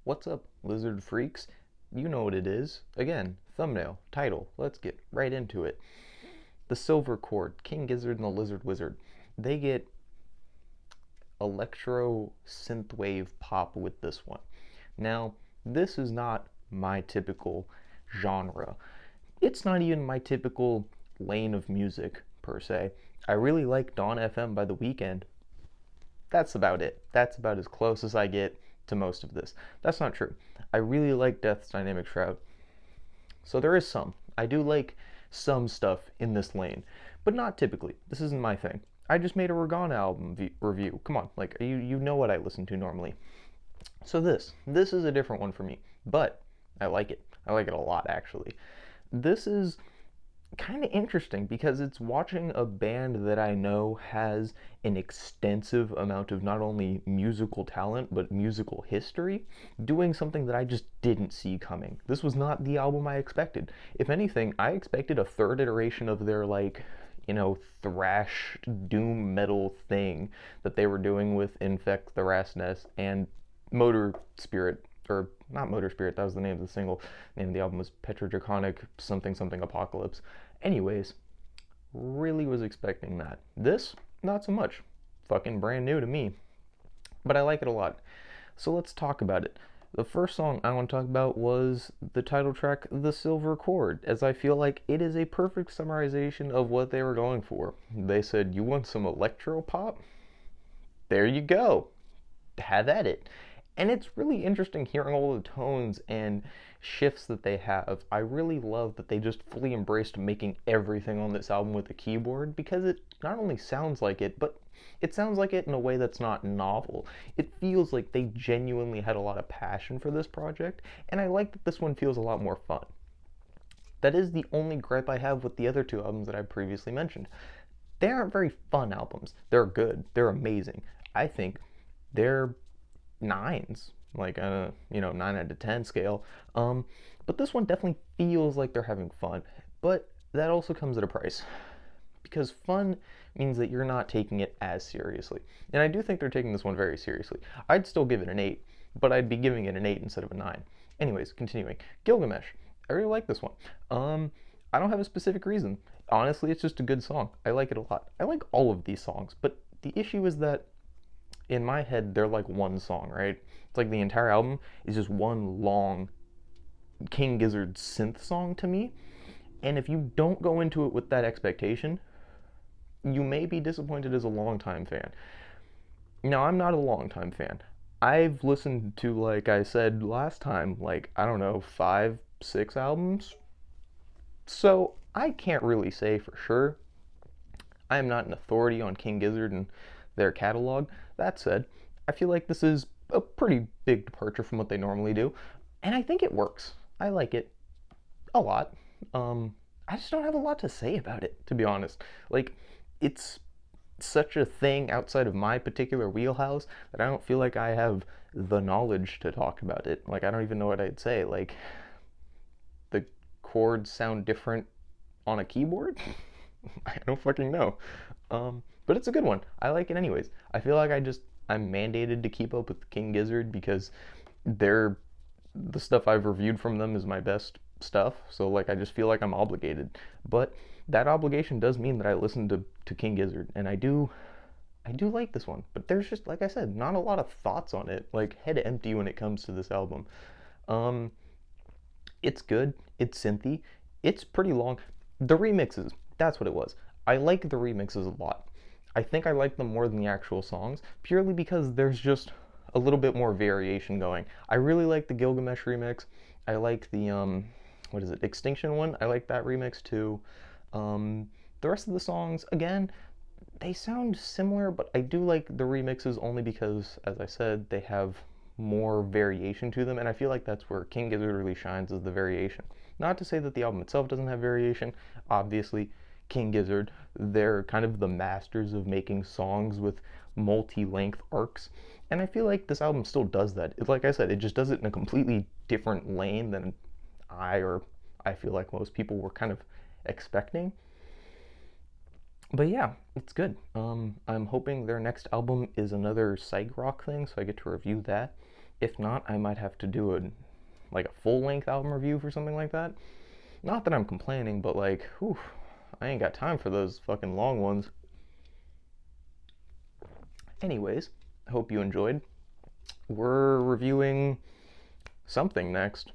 What's up, lizard freaks? You know what it is. Again, thumbnail, title. Let's get right into it. The Silver Cord, King Gizzard and the Lizard Wizard. They get electro synthwave pop with this one. Now, this is not my typical genre. It's not even my typical lane of music, per se. I really like Dawn FM by The Weeknd. That's about it. That's about as close as I get to most of this. That's not true. I really like Death's Dynamic Shroud. So there is some. I do like some stuff in this lane, but not typically. This isn't my thing. I just made a Regana album review. Come on, like you know what I listen to normally. So this is a different one for me, but I like it. I like it a lot actually. This is kind of interesting because it's watching a band that I know has an extensive amount of not only musical talent but musical history doing something that I just didn't see coming. This was not the album I expected. If anything, I expected a third iteration of their thrash doom metal thing that they were doing with Infect the Rat's Nest and Motor Spirit, or not Motor Spirit, that was the name of the single. The name of the album was Petrodraconic something something Apocalypse. Anyways, really was expecting that. This, not so much. Fucking brand new to me. But I like it a lot. So let's talk about it. The first song I want to talk about was the title track, The Silver Cord, as I feel like it is a perfect summarization of what they were going for. They said, you want some electro pop? There you go. Have at it. And it's really interesting hearing all the tones and shifts that they have. I really love that they just fully embraced making everything on this album with a keyboard, because it not only sounds like it, but it sounds like it in a way that's not novel. It feels like they genuinely had a lot of passion for this project, and I like that this one feels a lot more fun. That is the only gripe I have with the other two albums that I previously mentioned. They aren't very fun albums. They're good. They're amazing. I think they're nines, like a 9 out of 10 scale. But this one definitely feels like they're having fun, but that also comes at a price, because fun means that you're not taking it as seriously, and I do think they're taking this one very seriously. I'd still give it an 8, but I'd be giving it an 8 instead of a 9. Anyways, continuing. Gilgamesh, I really like this one. I don't have a specific reason. Honestly, it's just a good song. I like it a lot. I like all of these songs, but the issue is that in my head, they're like one song, right? It's like the entire album is just one long King Gizzard synth song to me. And if you don't go into it with that expectation, you may be disappointed as a longtime fan. Now, I'm not a longtime fan. I've listened to, like I said last time, I don't know, 5, 6 albums. So I can't really say for sure. I am not an authority on King Gizzard and their catalog. That said, I feel like this is a pretty big departure from what they normally do, and I think it works. I like it a lot. I just don't have a lot to say about it, to be honest. It's such a thing outside of my particular wheelhouse that I don't feel like I have the knowledge to talk about it. I don't even know what I'd say. The chords sound different on a keyboard? I don't fucking know. But it's a good one. I like it anyways. I feel like I'm mandated to keep up with King Gizzard because the stuff I've reviewed from them is my best stuff. So I just feel like I'm obligated. But that obligation does mean that I listen to King Gizzard, and I do like this one. But there's just, like I said, not a lot of thoughts on it. Head empty when it comes to this album. It's good. It's synthy. It's pretty long. The remixes, that's what it was. I like the remixes a lot. I think I like them more than the actual songs, purely because there's just a little bit more variation going. I really like the Gilgamesh remix. I like the, Extinction one. I like that remix too. The rest of the songs, again, they sound similar, but I do like the remixes only because, as I said, they have more variation to them, and I feel like that's where King Gizzard really shines, is the variation. Not to say that the album itself doesn't have variation. Obviously, King Gizzard, they're kind of the masters of making songs with multi-length arcs, and I feel like this album still does that. Like I said, it just does it in a completely different lane than I feel like most people were kind of expecting. But yeah, it's good. I'm hoping their next album is another psych rock thing, so I get to review that. If not, I might have to do a full-length album review for something like that. Not that I'm complaining, but like, whew, I ain't got time for those fucking long ones. Anyways, hope you enjoyed. We're reviewing something next.